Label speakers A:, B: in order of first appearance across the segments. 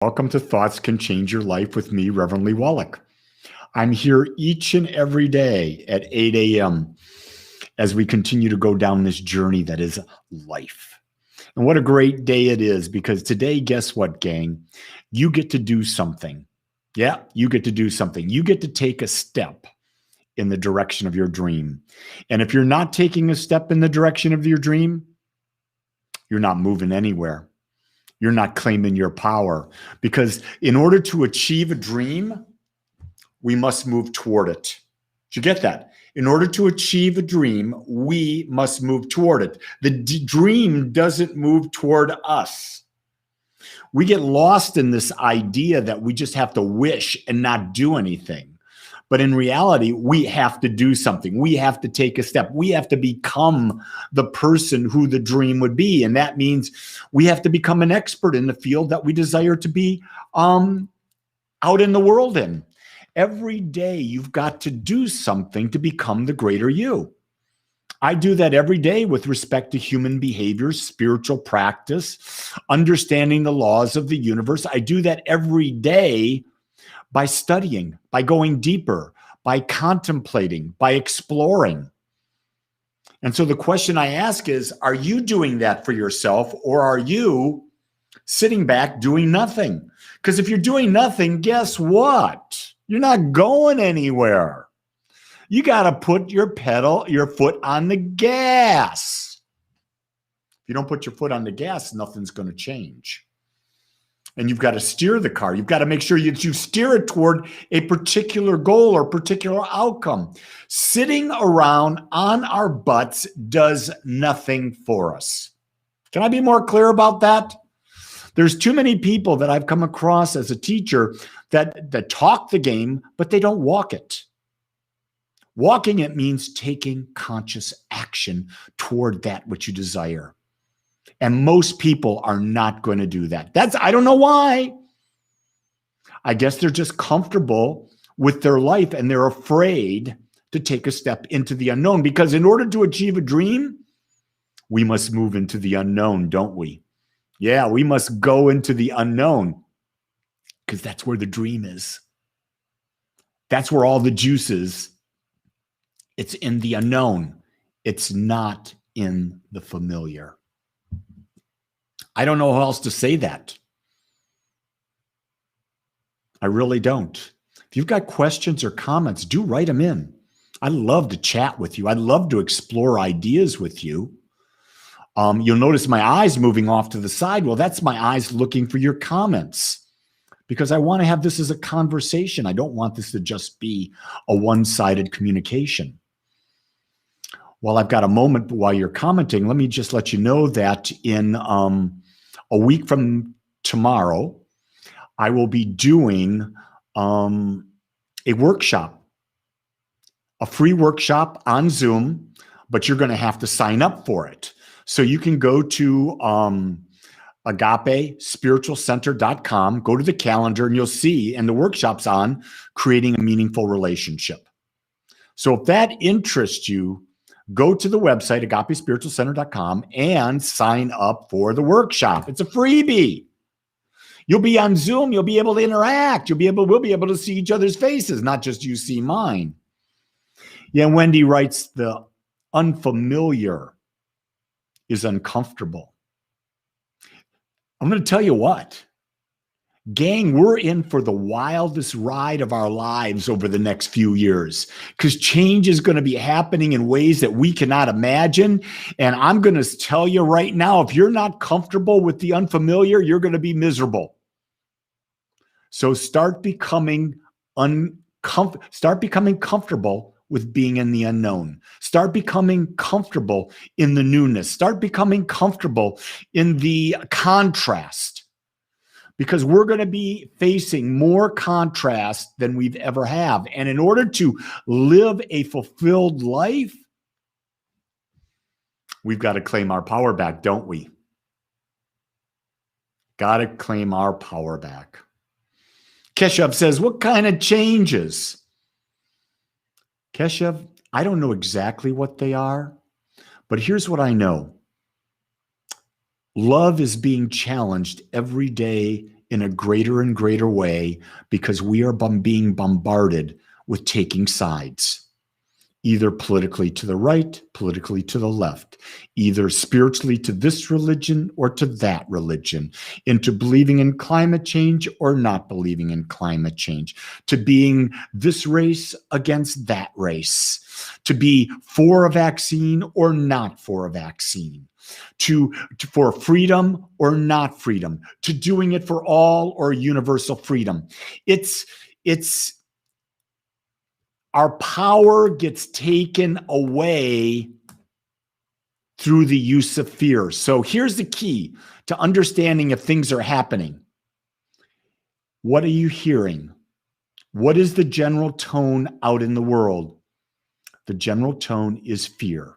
A: Welcome to Thoughts Can Change Your Life with me, Reverend Wolak. I'm here each and every day at 8 a.m. as we continue to go down this journey that is life. And what a great day it is, because today, guess what, gang? You get to do something. Yeah, you get to do something. You get to take a step in the direction of your dream. And if you're not taking a step in the direction of your dream, you're not moving anywhere. You're not claiming your power, because in order to achieve a dream, we must move toward it. Did you get that? In order to achieve a dream, we must move toward it. The dream doesn't move toward us. We get lost in this idea that we just have to wish and not do anything. But in reality, we have to do something. We have to take a step. We have to become the person who the dream would be. And that means we have to become an expert in the field that we desire to be out in the world in. Every day, you've got to do something to become the greater you. I do that every day with respect to human behavior, spiritual practice, understanding the laws of the universe. I do that every day by studying, by going deeper, by contemplating, by exploring. And so the question I ask is, are you doing that for yourself, or are you sitting back doing nothing? Because if you're doing nothing, guess what? You're not going anywhere. You got to put your foot on the gas. If you don't put your foot on the gas, nothing's going to change. And you've got to steer the car. You've got to make sure that you steer it toward a particular goal or particular outcome. Sitting around on our butts does nothing for us. Can I be more clear about that? There's too many people that I've come across as a teacher that talk the game, but they don't walk it. Walking it means taking conscious action toward that which you desire. And most people are not going to do that. I don't know why. I guess they're just comfortable with their life and they're afraid to take a step into the unknown, because in order to achieve a dream, we must move into the unknown, don't we? Yeah, we must go into the unknown, because that's where the dream is. That's where all the juice is. It's in the unknown. It's not in the familiar. I don't know how else to say that. I really don't. If you've got questions or comments, do write them in. I'd love to chat with you. I'd love to explore ideas with you. You'll notice my eyes moving off to the side. Well, that's my eyes looking for your comments, because I want to have this as a conversation. I don't want this to just be a one-sided communication. While I've got a moment while you're commenting, let me just let you know that in a week from tomorrow, I will be doing a workshop, a free workshop on Zoom, but you're going to have to sign up for it. So you can go to agapespiritualcenter.com, go to the calendar, and you'll see, and the workshop's on creating a meaningful relationship. So if that interests you, go to the website, agapespiritualcenter.com, and sign up for the workshop. It's a freebie. You'll be on Zoom. You'll be able to interact. We'll be able to see each other's faces, not just you see mine. Yeah, Wendy writes, the unfamiliar is uncomfortable. I'm going to tell you what. Gang, we're in for the wildest ride of our lives over the next few years, because change is going to be happening in ways that we cannot imagine. And I'm going to tell you right now, if you're not comfortable with the unfamiliar, you're going to be miserable. So start becoming comfortable with being in the unknown. Start becoming comfortable in the newness. Start becoming comfortable in the contrast. Because we're going to be facing more contrast than we've ever have. And in order to live a fulfilled life, we've got to claim our power back, don't we? Got to claim our power back. Keshav says, what kind of changes? Keshav, I don't know exactly what they are, but here's what I know. Love is being challenged every day in a greater and greater way because we are being bombarded with taking sides, either politically to the right, politically to the left, either spiritually to this religion or to that religion, into believing in climate change or not believing in climate change, to being this race against that race, to be for a vaccine or not for a vaccine, for freedom or not freedom, to doing it for all or universal freedom. It's our power gets taken away through the use of fear. So here's the key to understanding if things are happening. What are you hearing? What is the general tone out in the world? The general tone is fear.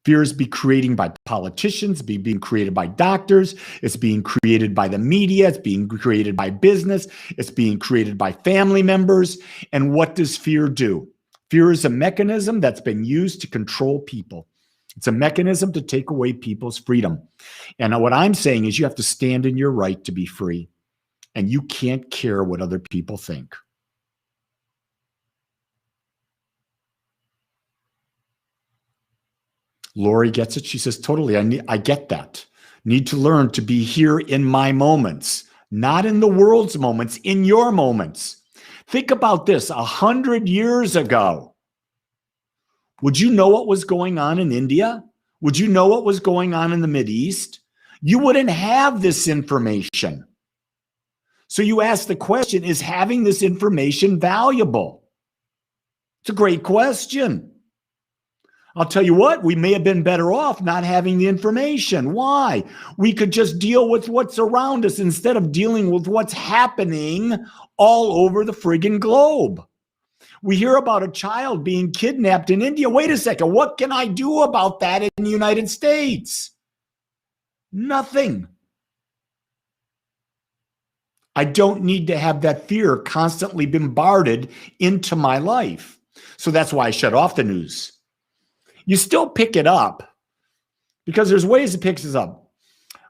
A: Fear is being created by politicians, being created by doctors, it's being created by the media, it's being created by business, it's being created by family members. And what does fear do? Fear is a mechanism that's been used to control people. It's a mechanism to take away people's freedom. And what I'm saying is you have to stand in your right to be free, and you can't care what other people think. Lori gets it. She says, totally, I get that. Need to learn to be here in my moments, not in the world's moments, in your moments. Think about this. 100 years ago, would you know what was going on in India? Would you know what was going on in the Mideast? You wouldn't have this information. So you ask the question, is having this information valuable? It's a great question. I'll tell you what, we may have been better off not having the information. Why? We could just deal with what's around us instead of dealing with what's happening all over the friggin' globe. We hear about a child being kidnapped in India. Wait a second, what can I do about that in the United States? Nothing. I don't need to have that fear constantly bombarded into my life. So that's why I shut off the news. You still pick it up because there's ways to pick this up.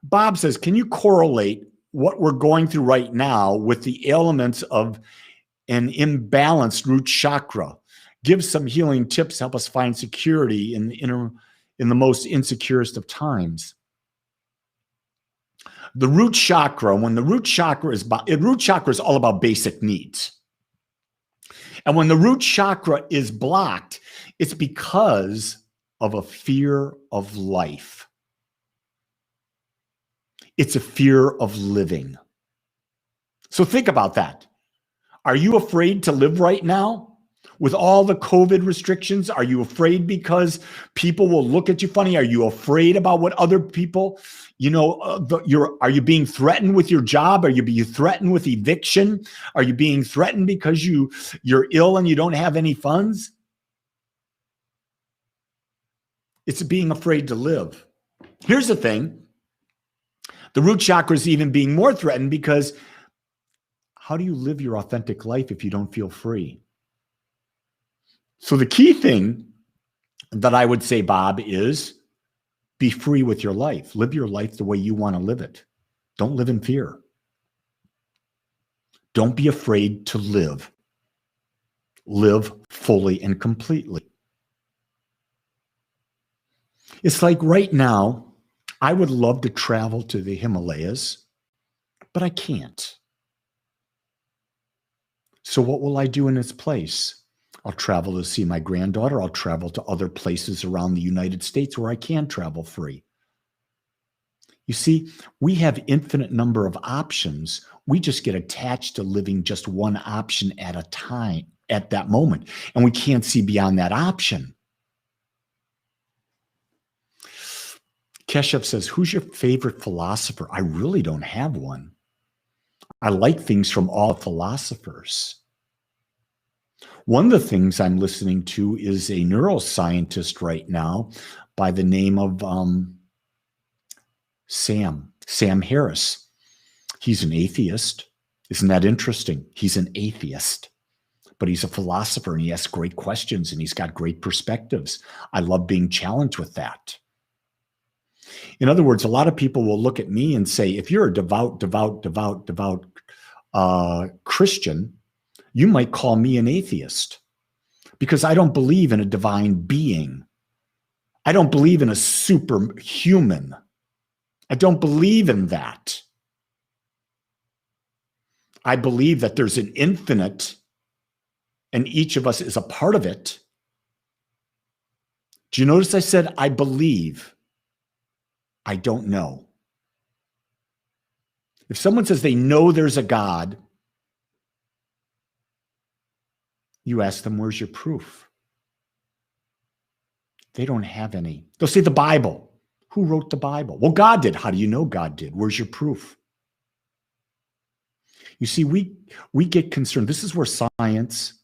A: Bob says, can you correlate what we're going through right now with the elements of an imbalanced root chakra? Give some healing tips, help us find security in the most insecurest of times. The root chakra, when the root chakra is all about basic needs. And when the root chakra is blocked, it's because of a fear of life. It's a fear of living. So think about that. Are you afraid to live right now? With all the COVID restrictions, are you afraid because people will look at you funny? Are you afraid about what other people, are you being threatened with your job? Are you being threatened with eviction? Are you being threatened because you're ill and you don't have any funds? It's being afraid to live. Here's the thing. The root chakra is even being more threatened because how do you live your authentic life if you don't feel free? So the key thing that I would say, Bob, is be free with your life. Live your life the way you want to live it. Don't live in fear. Don't be afraid to live. Live fully and completely. It's like right now, I would love to travel to the Himalayas, but I can't. So what will I do in its place? I'll travel to see my granddaughter. I'll travel to other places around the United States where I can travel free. You see, we have infinite number of options. We just get attached to living just one option at a time at that moment, and we can't see beyond that option. Keshav says, who's your favorite philosopher? I really don't have one. I like things from all philosophers. One of the things I'm listening to is a neuroscientist right now by the name of Sam Harris. He's an atheist. Isn't that interesting? He's an atheist, but he's a philosopher and he asks great questions and he's got great perspectives. I love being challenged with that. In other words, a lot of people will look at me and say, if you're a devout Christian, you might call me an atheist because I don't believe in a divine being. I don't believe in a superhuman. I don't believe in that. I believe that there's an infinite and each of us is a part of it. Do you notice I said, I believe? I don't know. If someone says they know there's a God, you ask them, where's your proof? They don't have any. They'll say the Bible. Who wrote the Bible? Well, God did. How do you know God did? Where's your proof? You see, we get concerned. This is where science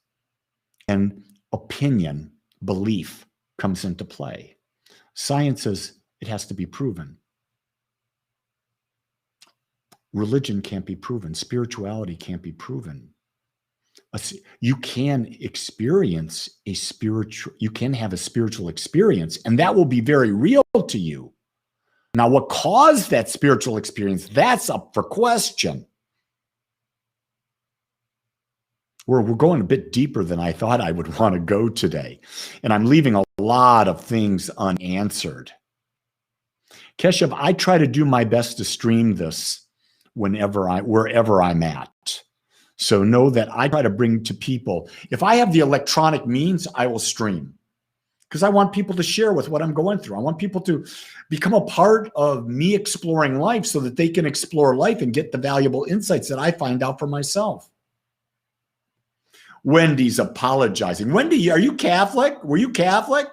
A: and opinion, belief comes into play. Science says it has to be proven. Religion can't be proven. Spirituality can't be proven. You can experience you can have a spiritual experience, and that will be very real to you. Now, what caused that spiritual experience, that's up for question. We're going a bit deeper than I thought I would want to go today. And I'm leaving a lot of things unanswered. Keshav, I try to do my best to stream this wherever I'm at. So know that I try to bring to people, if I have the electronic means, I will stream. Because I want people to share with what I'm going through. I want people to become a part of me exploring life so that they can explore life and get the valuable insights that I find out for myself. Wendy's apologizing. Wendy, are you Catholic? Were you Catholic?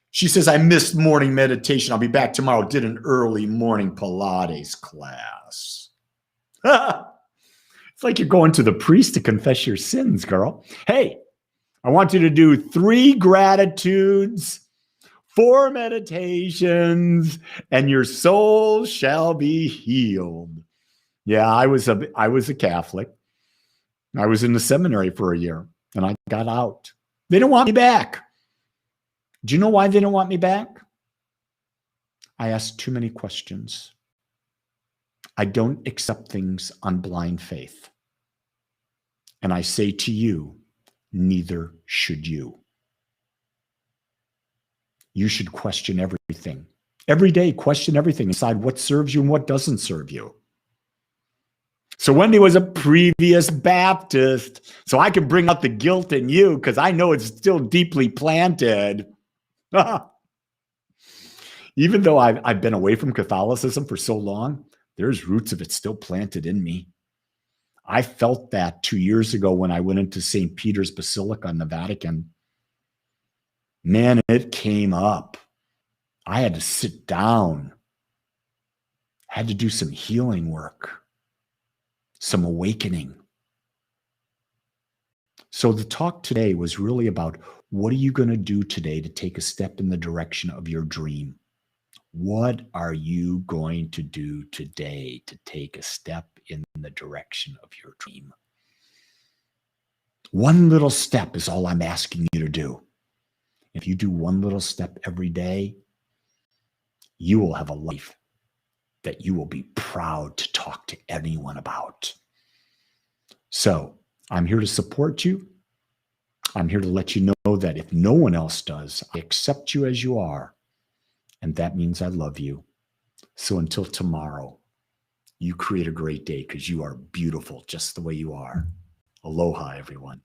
A: She says, I missed morning meditation. I'll be back tomorrow. Did an early morning Pilates class. It's like you're going to the priest to confess your sins, girl. Hey, I want you to do 3 gratitudes, 4 meditations, and your soul shall be healed. Yeah, I was a Catholic. I was in the seminary for a year, and I got out. They don't want me back. Do you know why they don't want me back? I asked too many questions. I don't accept things on blind faith. And I say to you, neither should you. You should question everything. Every day, question everything. Decide what serves you and what doesn't serve you. So Wendy was a previous Baptist, so I can bring out the guilt in you because I know it's still deeply planted. Even though I've been away from Catholicism for so long, there's roots of it still planted in me. I felt that 2 years ago when I went into St. Peter's Basilica in the Vatican. Man, it came up. I had to sit down. I had to do some healing work, some awakening. So the talk today was really about what are you going to do today to take a step in the direction of your dream? What are you going to do today to take a step in the direction of your dream? One little step is all I'm asking you to do. If you do one little step every day, you will have a life that you will be proud to talk to anyone about. So I'm here to support you. I'm here to let you know that if no one else does, I accept you as you are. And that means I love you. So until tomorrow, you create a great day because you are beautiful just the way you are. Aloha, everyone.